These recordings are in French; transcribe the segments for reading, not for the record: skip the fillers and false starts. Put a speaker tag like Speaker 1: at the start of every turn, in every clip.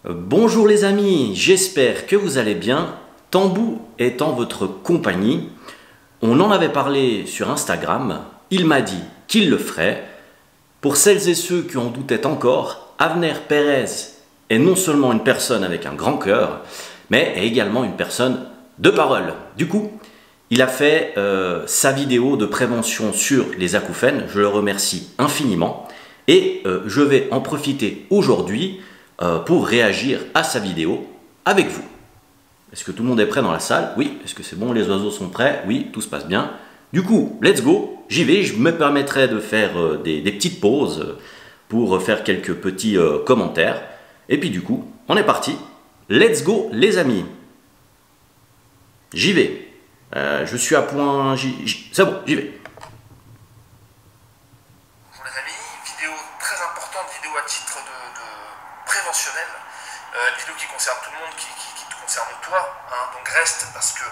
Speaker 1: Bonjour les amis, j'espère que vous allez bien. Tambou est en votre compagnie. On en avait parlé sur Instagram. Il m'a dit qu'il le ferait. Pour celles et ceux qui en doutaient encore, Avner Pérez est non seulement une personne avec un grand cœur, mais est également une personne de parole. Du coup, il a fait sa vidéo de prévention sur les acouphènes. Je le remercie infiniment. Et je vais en profiter aujourd'hui pour réagir à sa vidéo avec vous. Est-ce que tout le monde est prêt dans la salle? Oui. Est-ce que c'est bon? Les oiseaux sont prêts? Oui, tout se passe bien. Du coup, let's go. J'y vais. Je me permettrai de faire des petites pauses pour faire quelques petits commentaires. Et puis du coup, on est parti. Let's go les amis. J'y vais. Je suis à point... C'est bon, j'y vais.
Speaker 2: Préventionnel, une vidéo qui concerne tout le monde, qui te concerne toi, hein, donc reste parce que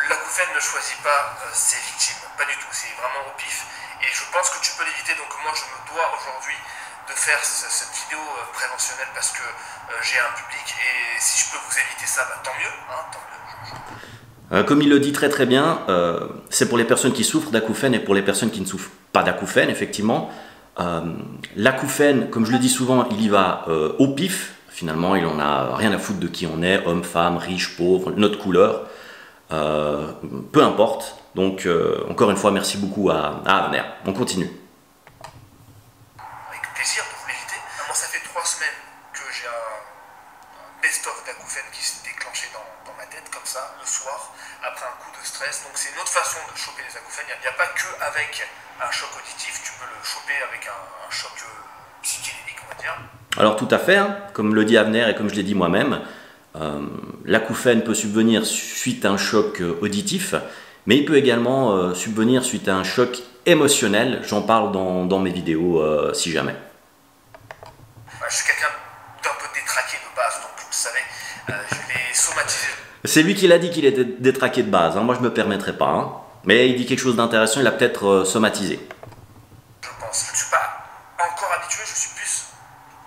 Speaker 2: l'acouphène ne choisit pas ses victimes, pas du tout, c'est vraiment au pif et je pense que tu peux l'éviter, donc moi je me dois aujourd'hui de faire cette vidéo préventionnelle parce que j'ai un public et si je peux vous éviter ça, bah, tant mieux, hein, tant mieux.
Speaker 1: Comme il le dit très très bien, c'est pour les personnes qui souffrent d'acouphènes et pour les personnes qui ne souffrent pas d'acouphènes, effectivement. L'acouphène, comme je le dis souvent, il y va au pif. Finalement, il en a rien à foutre de qui on est, homme, femme, riche, pauvre, notre couleur, peu importe. Donc, encore une fois, merci beaucoup à Avner. On continue.
Speaker 2: Avec plaisir de vous l'éviter. Moi, ça fait 3 semaines que j'ai un best-of d'acouphènes qui s'est déclenché dans ma tête, comme ça, le soir, après un coup de stress. Donc, c'est une autre façon de choper les acouphènes. Il n'y a pas que avec un choc auditif, tu peux le choper avec un choc psychédélique, on va dire.
Speaker 1: Alors tout à fait, hein, comme le dit Avner et comme je l'ai dit moi-même, l'acouphène peut subvenir suite à un choc auditif, mais il peut également subvenir suite à un choc émotionnel. J'en parle dans mes vidéos si jamais.
Speaker 2: Je suis quelqu'un d'un peu détraqué de base, donc vous le savez, je l'ai somatisé.
Speaker 1: C'est lui qui l'a dit qu'il était détraqué de base, hein. Moi je me permettrai pas. Hein. Mais il dit quelque chose d'intéressant, il a peut-être somatisé.
Speaker 2: Je pense. Je ne suis pas encore habitué, je suis plus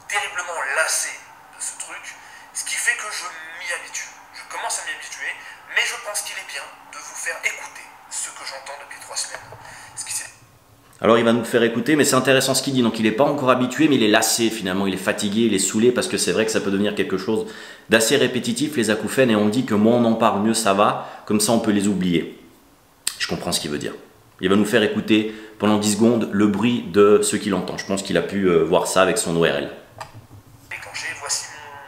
Speaker 2: terriblement lassé de ce truc, ce qui fait que je m'y habitue. Je commence à m'y habituer, mais je pense qu'il est bien de vous faire écouter ce que j'entends depuis 3 semaines.
Speaker 1: Alors il va nous faire écouter, mais c'est intéressant ce qu'il dit. Donc il n'est pas encore habitué, mais il est lassé finalement, il est fatigué, il est saoulé, parce que c'est vrai que ça peut devenir quelque chose d'assez répétitif, les acouphènes, et on dit que moins on en parle, mieux ça va, comme ça on peut les oublier. Je comprends ce qu'il veut dire. Il va nous faire écouter pendant 10 secondes le bruit de ce qu'il entend. Je pense qu'il a pu voir ça avec son ORL.
Speaker 2: Déclenché, voici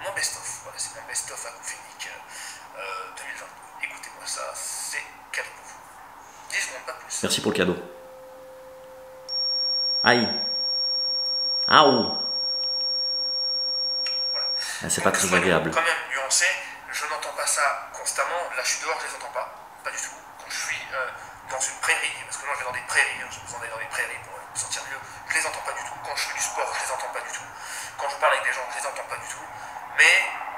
Speaker 2: mon best-of. Voilà, c'est mon best-of acouphénique 2022. Écoutez-moi ça, c'est cadeau pour vous. 10 secondes, pas plus.
Speaker 1: Merci pour le cadeau. Aïe. Aouh.
Speaker 2: Voilà.
Speaker 1: Ah, c'est pas très agréable.
Speaker 2: Quand même nuancé, je n'entends pas ça constamment. Là, je suis dehors, je les entends pas. Pas du tout. Quand je suis dans une prairie, parce que moi je vais dans des prairies, hein, j'ai besoin d'aller dans des prairies pour me sentir mieux, je les entends pas du tout. Quand je fais du sport, je les entends pas du tout. Quand je parle avec des gens, je les entends pas du tout. Mais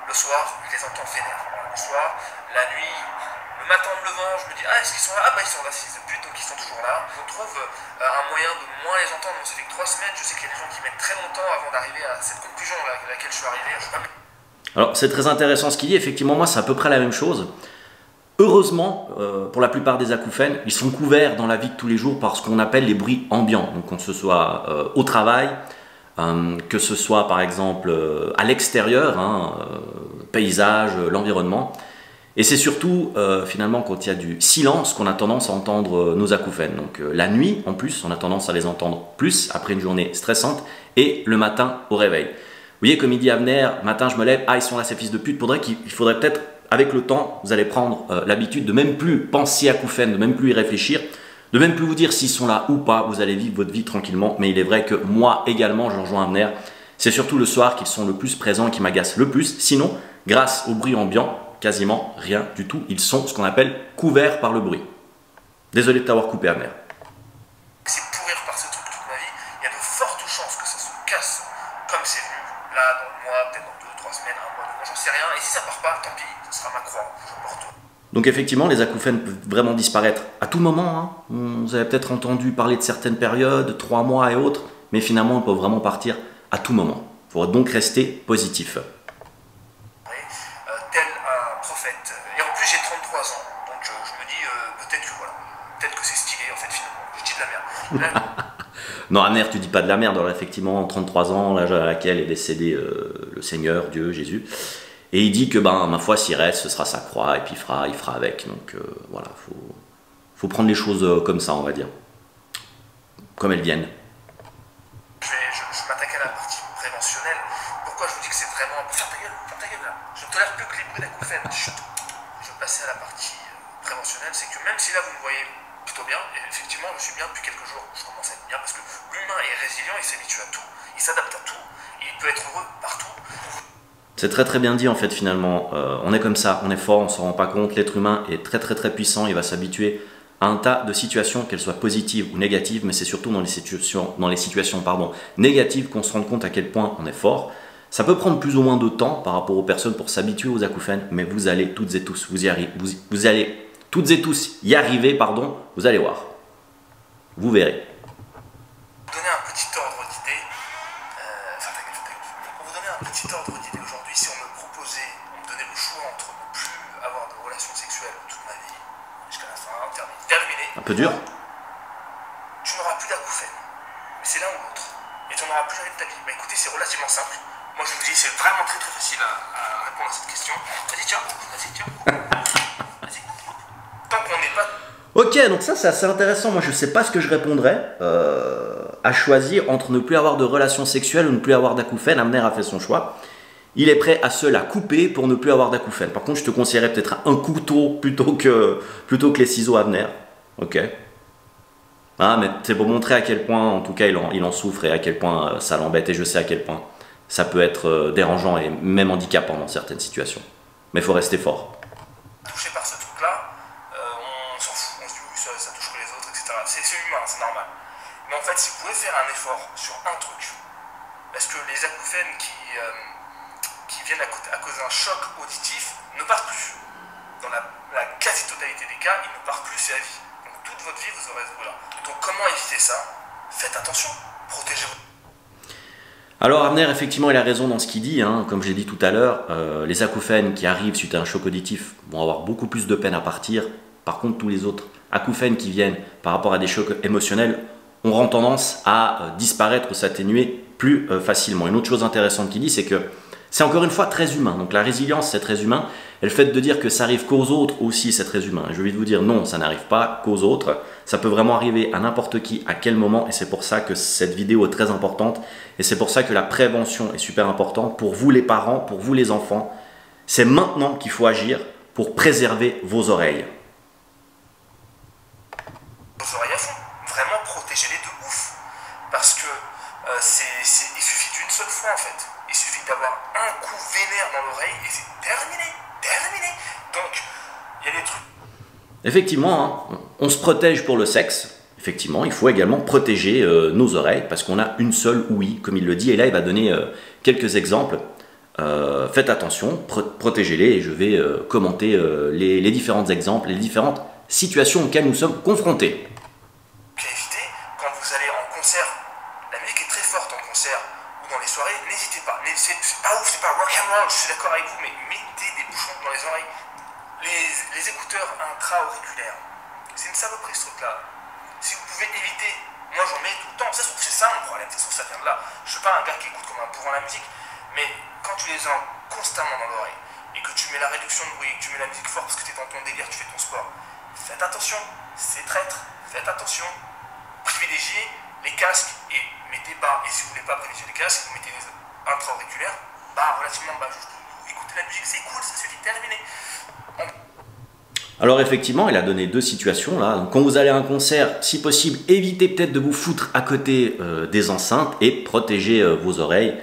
Speaker 2: le soir, je les entends vénère. Le soir, la nuit, le matin en me levant, je me dis, ah, est-ce qu'ils sont là? Ah, bah ils sont là, fils de pute, donc ils sont toujours là. On trouve un moyen de moins les entendre. Bon, ça fait que 3 semaines, je sais qu'il y a des gens qui mettent très longtemps avant d'arriver à cette conclusion à laquelle je suis arrivé.
Speaker 1: Alors c'est très intéressant ce qu'il dit. Effectivement, moi c'est à peu près la même chose. Heureusement, pour la plupart des acouphènes, ils sont couverts dans la vie de tous les jours par ce qu'on appelle les bruits ambiants. Donc que ce soit au travail, que ce soit par exemple à l'extérieur, hein, paysage, l'environnement. Et c'est surtout finalement quand il y a du silence qu'on a tendance à entendre nos acouphènes. Donc la nuit en plus, on a tendance à les entendre plus après une journée stressante et le matin au réveil. Vous voyez, comme il dit Avner, matin je me lève, ah ils sont là ces fils de pute. Il faudrait peut-être, avec le temps, vous allez prendre l'habitude de même plus penser à acouphènes, de même plus y réfléchir, de même plus vous dire s'ils sont là ou pas, vous allez vivre votre vie tranquillement. Mais il est vrai que moi également, je rejoins Avner, c'est surtout le soir qu'ils sont le plus présents et qui m'agacent le plus. Sinon, grâce au bruit ambiant, quasiment rien du tout, ils sont ce qu'on appelle couverts par le bruit. Désolé de t'avoir coupé, Avner.
Speaker 2: C'est pourrir par ce truc toute ma vie, il y a de fortes chances que ça se casse comme c'est venu, là, dans le mois, peut-être dans 2-3 semaines, un mois, 2 mois, j'en sais rien, et si ça part pas, tant pis, ce sera ma croix, je porte.
Speaker 1: Donc effectivement, les acouphènes peuvent vraiment disparaître à tout moment. Hein. Vous avez peut-être entendu parler de certaines périodes, 3 mois et autres, mais finalement, ils peuvent vraiment partir à tout moment. Il faudra donc rester positif.
Speaker 2: aujourd'hui j'ai 33 ans, donc je me dis peut-être que voilà, peut-être que c'est stylé en fait finalement, je dis de la merde.
Speaker 1: Non, Abner, tu dis pas de la merde, alors effectivement, 33 ans, l'âge à laquelle est décédé le Seigneur, Dieu, Jésus. Et il dit que, ben, ma foi, s'il reste, ce sera sa croix, et puis il fera avec. Donc voilà, faut prendre les choses comme ça, on va dire. Comme elles viennent.
Speaker 2: Je m'attaque à la partie préventionnelle. Pourquoi je vous dis que c'est vraiment... Ferme ta gueule là. Je ne tolère plus que les bruits d'acouphènes. Chut. Je vais passer à la partie préventionnelle. C'est que même si là vous me voyez plutôt bien, et effectivement je suis bien depuis quelques jours, je commence à être bien, parce que l'humain est résilient, il s'habitue à tout, il s'adapte à tout, il peut être heureux partout.
Speaker 1: C'est très très bien dit en fait finalement. On est comme ça, on est fort, on s'en rend pas compte. L'être humain est très très très puissant, il va s'habituer à un tas de situations, qu'elles soient positives ou négatives, mais c'est surtout dans les situations négatives qu'on se rend compte à quel point on est fort. Ça peut prendre plus ou moins de temps par rapport aux personnes pour s'habituer aux acouphènes, mais vous allez toutes et tous vous allez toutes et tous y arriver, pardon, vous allez voir. Vous verrez.
Speaker 2: Pour vous donner un petit ordre d'idée, pour vous donner un petit ordre d'idée aujourd'hui, si on me donnait le choix entre ne plus avoir de relations sexuelles toute ma vie, jusqu'à la fin, terminé.
Speaker 1: Un peu dur.
Speaker 2: Tu n'auras plus d'acouphènes, mais c'est l'un ou l'autre, et tu n'en auras plus jamais de ta vie. Bah écoutez, c'est relativement simple. Moi je vous dis, c'est vraiment très très facile à répondre à cette question. Vas-y, tiens. Vas-y. Tant qu'on n'est pas...
Speaker 1: Ok, donc ça c'est assez intéressant. Moi je sais pas ce que je répondrais à choisir entre ne plus avoir de relations sexuelles ou ne plus avoir d'acouphènes. Abner a fait son choix. Il est prêt à se la couper pour ne plus avoir d'acouphènes. Par contre, je te conseillerais peut-être un couteau plutôt que les ciseaux Abner. Ok. Ah, mais c'est pour montrer à quel point, en tout cas, il en souffre et à quel point ça l'embête. Et je sais à quel point ça peut être dérangeant et même handicapant dans certaines situations. Mais il faut rester fort.
Speaker 2: Touché par ce truc-là, on s'en fout. On se dit oui, ça touche que les autres, etc. C'est humain, c'est normal. Mais en fait, si vous pouvez faire un effort sur un truc, parce que les acouphènes qui viennent à cause d'un choc auditif ne partent plus. Dans la quasi-totalité des cas, ils ne partent plus, c'est à vie. Donc toute votre vie, vous aurez ce bruit-là. Donc comment éviter ça? Faites attention, protégez-vous.
Speaker 1: Alors Abner, effectivement, il a raison dans ce qu'il dit, hein. Comme j'ai dit tout à l'heure, les acouphènes qui arrivent suite à un choc auditif vont avoir beaucoup plus de peine à partir. Par contre, tous les autres acouphènes qui viennent par rapport à des chocs émotionnels auront tendance à disparaître ou s'atténuer plus facilement. Une autre chose intéressante qu'il dit, c'est que c'est encore une fois très humain. Donc la résilience, c'est très humain. Et le fait de dire que ça arrive qu'aux autres aussi, c'est très humain. Et je vais vous dire non, ça n'arrive pas qu'aux autres. Ça peut vraiment arriver à n'importe qui, à quel moment. Et c'est pour ça que cette vidéo est très importante. Et c'est pour ça que la prévention est super importante pour vous les parents, pour vous les enfants. C'est maintenant qu'il faut agir pour préserver vos oreilles.
Speaker 2: Vos oreilles à fond. Vraiment, protégez-les de ouf. Parce que il suffit d'une seule fois en fait. Il suffit d'avoir un coup vénère dans l'oreille et c'est terminé. Donc, il y a des trucs.
Speaker 1: Effectivement, hein, on se protège pour le sexe. Effectivement, il faut également protéger nos oreilles parce qu'on a une seule ouïe, comme il le dit. Et là, il va donner quelques exemples. Faites attention, protégez-les et je vais commenter les différents exemples, les différentes situations auxquelles nous sommes confrontés.
Speaker 2: Évitez, quand vous allez en concert, la musique est très forte en concert ou dans les soirées, n'hésitez pas. C'est pas ouf, c'est pas rock'n'roll, je suis d'accord avec vous, mais mettez des bouchons dans les oreilles. Les écouteurs intra-auriculaires, c'est une saloperie ce truc-là. Si vous pouvez éviter, moi j'en mets tout le temps, ça se trouve c'est ça mon problème, ça se trouve ça vient de là. Je suis pas un gars qui écoute comme un bourrin la musique, mais quand tu les as constamment dans l'oreille et que tu mets la réduction de bruit, que tu mets la musique forte parce que tu es dans ton délire, tu fais ton sport, faites attention, c'est traître, faites attention. Privilégiez les casques et mettez bas. Et si vous voulez pas privilégier les casques, vous mettez les intra-auriculaires, bas, relativement bas, juste écoutez la musique, c'est cool, ça suffit, terminé.
Speaker 1: Alors effectivement, il a donné deux situations là. Donc, quand vous allez à un concert, si possible, évitez peut-être de vous foutre à côté des enceintes et protégez vos oreilles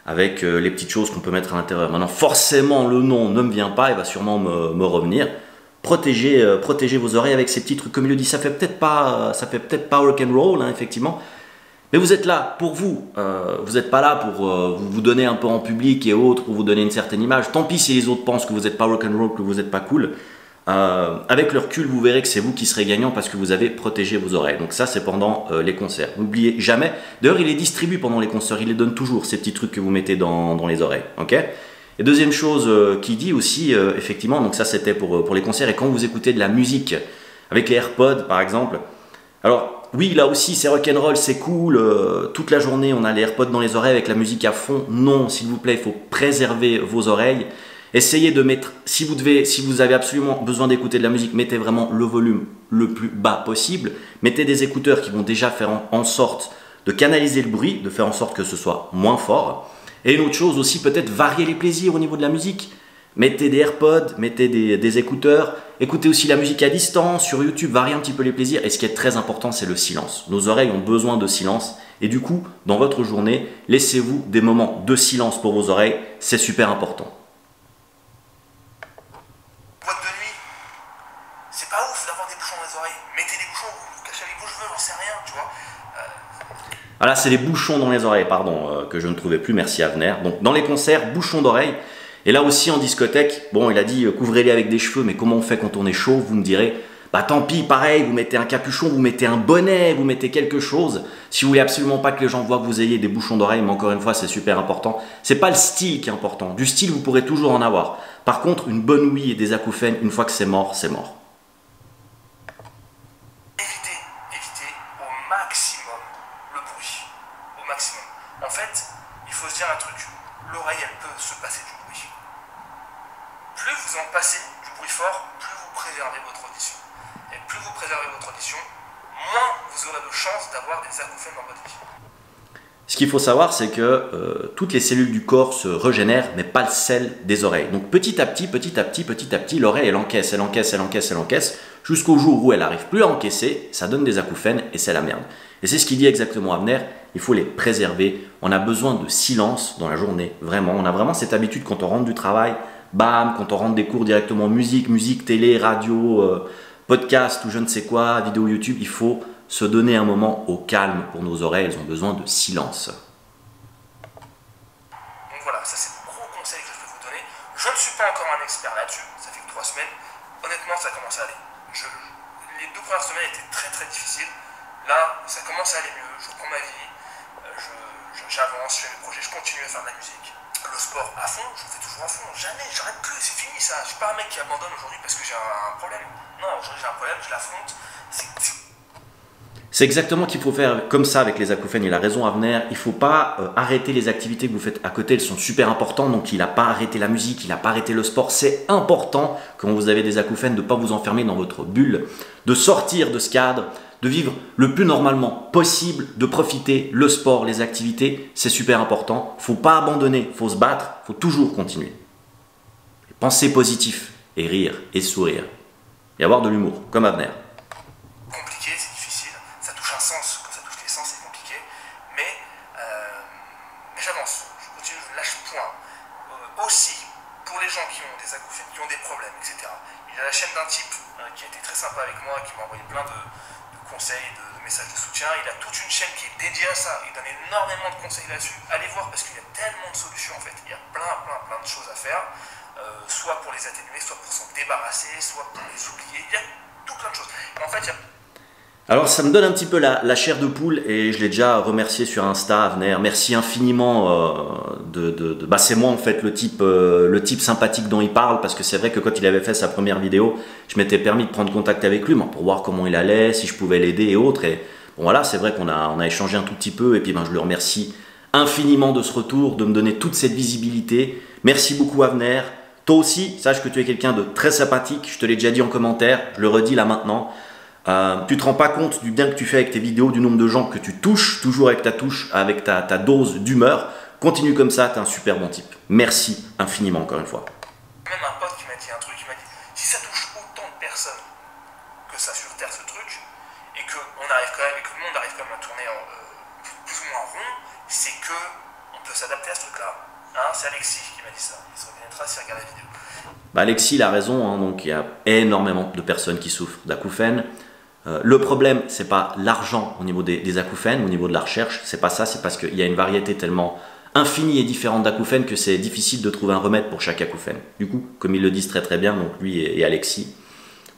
Speaker 1: avec les petites choses qu'on peut mettre à l'intérieur. Maintenant, forcément, le nom ne me vient pas, il va sûrement me revenir. Protégez vos oreilles avec ces petits trucs, comme il le dit. Ça fait peut-être pas rock'n'roll, hein, effectivement. Mais vous êtes là pour vous. Vous n'êtes pas là pour vous donner un peu en public et autres, pour vous donner une certaine image. Tant pis si les autres pensent que vous n'êtes pas rock'n'roll, que vous n'êtes pas cool. Avec le recul, vous verrez que c'est vous qui serez gagnant parce que vous avez protégé vos oreilles. Donc ça, c'est pendant les concerts. N'oubliez jamais. D'ailleurs, il les distribue pendant les concerts. Il les donne toujours, ces petits trucs que vous mettez dans les oreilles. Ok ? Et deuxième chose qu'il dit aussi, effectivement, donc ça c'était pour les concerts, et quand vous écoutez de la musique avec les AirPods par exemple, alors oui, là aussi c'est rock'n'roll, c'est cool, toute la journée on a les AirPods dans les oreilles avec la musique à fond. Non, s'il vous plaît, il faut préserver vos oreilles. Essayez de mettre, si vous avez absolument besoin d'écouter de la musique, mettez vraiment le volume le plus bas possible. Mettez des écouteurs qui vont déjà faire en sorte de canaliser le bruit, de faire en sorte que ce soit moins fort. Et une autre chose aussi, peut-être varier les plaisirs au niveau de la musique. Mettez des AirPods, mettez des écouteurs, écoutez aussi la musique à distance, sur YouTube, variez un petit peu les plaisirs. Et ce qui est très important, c'est le silence. Nos oreilles ont besoin de silence. Et du coup, dans votre journée, laissez-vous des moments de silence pour vos oreilles, c'est super important.
Speaker 2: Boîte de nuit, c'est pas ouf d'avoir des bouchons dans les oreilles. Mettez des bouchons, vous cachez avec vos cheveux, j'en sais rien, tu vois.
Speaker 1: Ah là, c'est les bouchons dans les oreilles, pardon, que je ne trouvais plus, merci Avner. Donc dans les concerts, bouchons d'oreilles. Et là aussi en discothèque, bon, il a dit couvrez-les avec des cheveux, mais comment on fait quand on est chaud? Vous me direz, bah tant pis, pareil, vous mettez un capuchon, vous mettez un bonnet, vous mettez quelque chose. Si vous voulez absolument pas que les gens voient que vous ayez des bouchons d'oreilles, mais encore une fois, c'est super important. C'est pas le style qui est important. Du style, vous pourrez toujours en avoir. Par contre, une bonne ouïe et des acouphènes, une fois que c'est mort, c'est mort.
Speaker 2: Évitez au maximum le bruit. Au maximum. En fait, il faut se dire un truc. L'oreille, elle peut se passer du bruit. Plus vous en passez du bruit fort, plus vous préservez votre audition. Et plus vous préservez votre audition, moins vous aurez de chances d'avoir des acouphènes dans votre vie.
Speaker 1: Ce qu'il faut savoir, c'est que toutes les cellules du corps se régénèrent, mais pas celles des oreilles. Donc petit à petit, l'oreille, elle encaisse, jusqu'au jour où elle n'arrive plus à encaisser, ça donne des acouphènes et c'est la merde. Et c'est ce qu'il dit exactement Avner, il faut les préserver. On a besoin de silence dans la journée, vraiment. On a vraiment cette habitude quand on rentre du travail, bam, quand on rentre des cours directement musique, télé, radio, podcast ou je ne sais quoi, vidéo YouTube, il faut se donner un moment au calme pour nos oreilles, elles ont besoin de silence.
Speaker 2: Donc voilà, ça c'est le gros conseil que je peux vous donner. Je ne suis pas encore un expert là-dessus, ça fait que 3 semaines. Honnêtement, ça commence à aller. Les 2 premières semaines étaient très difficiles. Là, ça commence à aller mieux, je reprends ma vie, j'avance, je fais mes projets, je continue à faire de la musique. Le sport à fond, je le fais toujours à fond, jamais, j'arrête plus, c'est fini ça. Je suis pas un mec qui abandonne aujourd'hui parce que j'ai un problème. Non, aujourd'hui j'ai un problème, je l'affronte.
Speaker 1: C'est exactement qu'il faut faire comme ça avec les acouphènes. Il a raison Avner, il ne faut pas arrêter les activités que vous faites à côté, elles sont super importantes. Donc il n'a pas arrêté la musique, il n'a pas arrêté le sport. C'est important quand vous avez des acouphènes de ne pas vous enfermer dans votre bulle, de sortir de ce cadre, de vivre le plus normalement possible, de profiter, le sport, les activités, c'est super important. Il ne faut pas abandonner, il faut se battre, il faut toujours continuer. Penser positif et rire et sourire et avoir de l'humour, comme Avner.
Speaker 2: Compliqué, c'est difficile, ça touche un sens, quand ça touche les sens c'est compliqué, mais j'avance, je continue, je lâche point. Aussi, pour les gens qui ont des acouphènes, qui ont des problèmes, etc. Il y a la chaîne d'un type qui a été très sympa avec moi, qui m'a envoyé plein de conseils, de messages de soutien. Il a toute une chaîne qui est dédiée à ça, il donne énormément de conseils là-dessus. Allez voir parce qu'il y a tellement de solutions en fait, il y a plein de choses à faire, soit pour les atténuer, soit pour s'en débarrasser, soit pour les oublier, il y a tout plein de choses. En fait, il y a...
Speaker 1: Alors ça me donne un petit peu la chair de poule et je l'ai déjà remercié sur Insta, Avner. Merci infiniment bah c'est moi en fait le type sympathique dont il parle, parce que c'est vrai que quand il avait fait sa première vidéo, je m'étais permis de prendre contact avec lui pour voir comment il allait, si je pouvais l'aider et autres. Et bon voilà, c'est vrai qu'on a échangé un tout petit peu et puis ben, je le remercie infiniment de ce retour, de me donner toute cette visibilité. Merci beaucoup Avner. Toi aussi, sache que tu es quelqu'un de très sympathique, je te l'ai déjà dit en commentaire, je le redis là maintenant. Tu te rends pas compte du bien que tu fais avec tes vidéos, du nombre de gens que tu touches, toujours avec ta touche, avec ta dose d'humeur. Continue comme ça, tu es un super bon type. Merci infiniment encore une fois.
Speaker 2: Même un pote qui m'a dit un truc, il m'a dit si ça touche autant de personnes que ça sur Terre ce truc, et que on arrive quand même, et que le monde arrive quand même à tourner plus ou moins rond, c'est que on peut s'adapter à ce truc-là. Hein, c'est Alexis qui m'a dit ça. Il se reconnaîtra s'il regarde la vidéo.
Speaker 1: Bah Alexis il a raison, hein, donc il y a énormément de personnes qui souffrent d'acouphènes. Le problème, c'est pas l'argent au niveau des acouphènes, au niveau de la recherche, c'est pas ça, c'est parce qu'il y a une variété tellement infinie et différente d'acouphènes que c'est difficile de trouver un remède pour chaque acouphène. Du coup, comme ils le disent très bien, donc lui et Alexis,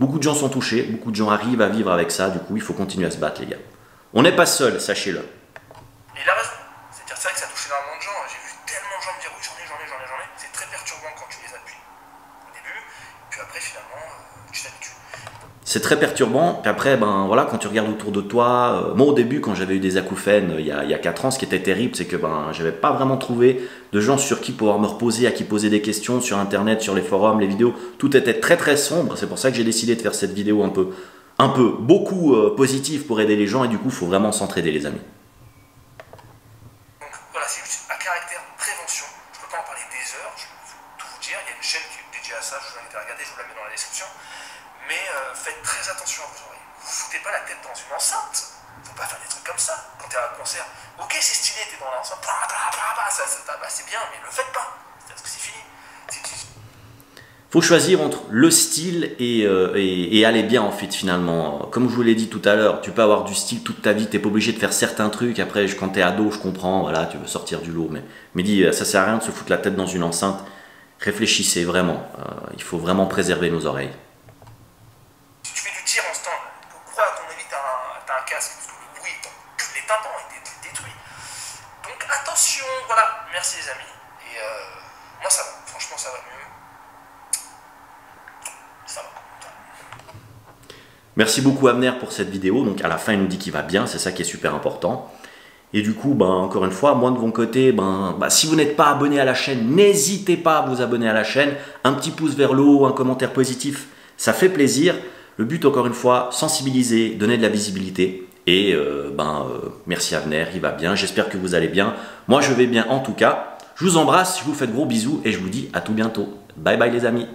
Speaker 1: beaucoup de gens sont touchés, beaucoup de gens arrivent à vivre avec ça, du coup il faut continuer à se battre les gars. On n'est pas seul, sachez-le.
Speaker 2: Il a raison, c'est-à-dire c'est vrai que ça touche énormément de gens, j'ai vu tellement de gens me dire oui j'en ai, c'était très perturbant quand tu les as depuis au début, puis après finalement tu t'habitues.
Speaker 1: C'est très perturbant, puis après, ben voilà, quand tu regardes autour de toi, moi au début, quand j'avais eu des acouphènes il y a 4 ans, ce qui était terrible, c'est que ben, j'avais pas vraiment trouvé de gens sur qui pouvoir me reposer, à qui poser des questions sur internet, sur les forums, les vidéos, tout était très très sombre, c'est pour ça que j'ai décidé de faire cette vidéo beaucoup positive pour aider les gens, et du coup, il faut vraiment s'entraider les amis.
Speaker 2: Donc voilà, c'est juste à caractère prévention, je peux pas en parler des heures, je peux tout vous dire, il y a une chaîne qui est dédiée à ça, je vous invite à regarder, je vous la mets dans la description. Mais faites très attention à vos oreilles. Vous foutez pas la tête dans une enceinte. Faut pas faire des trucs comme ça quand t'es à un concert. Ok, c'est stylé, t'es dans l'enceinte, c'est bien, mais le faites pas. Parce que c'est fini.
Speaker 1: Faut choisir entre le style et aller bien en fait finalement. Comme je vous l'ai dit tout à l'heure, tu peux avoir du style toute ta vie, t'es pas obligé de faire certains trucs. Après, quand t'es ado, je comprends, voilà, tu veux sortir du lot. Mais dis, ça sert à rien de se foutre la tête dans une enceinte. Réfléchissez vraiment. Il faut vraiment préserver nos oreilles.
Speaker 2: Les tympans étaient détruits. Donc attention, voilà, merci les amis. Et moi ça va, franchement ça va mieux. Ça va.
Speaker 1: Merci beaucoup Abner pour cette vidéo. Donc à la fin il nous dit qu'il va bien, c'est ça qui est super important. Et du coup, ben, encore une fois, moi de mon côté, si vous n'êtes pas abonné à la chaîne, n'hésitez pas à vous abonner à la chaîne. Un petit pouce vers le haut, un commentaire positif, ça fait plaisir. Le but encore une fois, sensibiliser, donner de la visibilité. Et merci Abner, il va bien, j'espère que vous allez bien. Moi je vais bien en tout cas. Je vous embrasse, je vous fais de gros bisous et je vous dis à tout bientôt. Bye bye les amis.